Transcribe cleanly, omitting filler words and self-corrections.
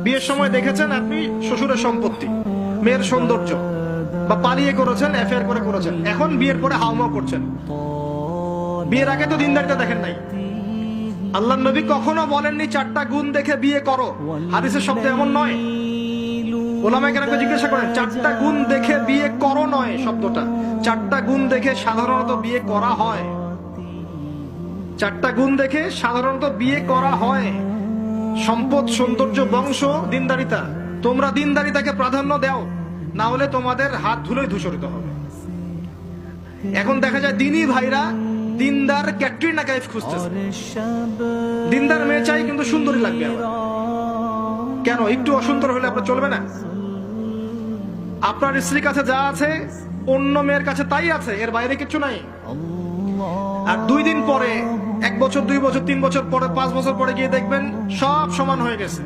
বিয়ের সময় দেখেছেন আপনি শ্বশুরের সম্পত্তি, মেয়ের সৌন্দর্য, বা পালিয়ে করেছেন, অ্যাফেয়ার করে করেছেন, এখন বিয়ের পরে হাউমাউ করছেন। বিয়ের আগে তো দিনদারিতা দেখেন নাই। আল্লাহ নবী কখনো বলেননি 4টা গুণ দেখে বিয়ে করো, হাদিসের শব্দ এমন নয়। ওলামায়ে কেরামকে জিজ্ঞাসা করেন 4টা গুণ দেখে বিয়ে করো নয় শব্দটা, 4টা গুণ দেখে সাধারণত বিয়ে করা হয়। 4টা গুণ দেখে সাধারণত বিয়ে করা হয়। সম্পদ, সৌন্দর্য, বংশ, দিনদারিতা। তোমরা দিনদারিতাকে প্রাধান্য দাও, না হলে তোমাদের হাত ধুলোয় ধূসরিত হবে। এখন দেখা যায় দিনী ভাইরা দিনদার ক্যাটরিনা কাইফ খুঁজতেছে। দিনদার মেয়ে চাই কিন্তু সুন্দরী লাগবে আমার। কেন? একটু অসুন্দর হলে আপনার চলবে না? আপনার স্ত্রীর কাছে যা আছে অন্য মেয়ের কাছে তাই আছে, এর বাইরে কিছু নাই। আর 2 দিন পরে, 1 বছর, 2 বছর, 3 বছর পরে, 5 বছর পরে গিয়ে দেখবেন সব সমান হয়ে গেছে।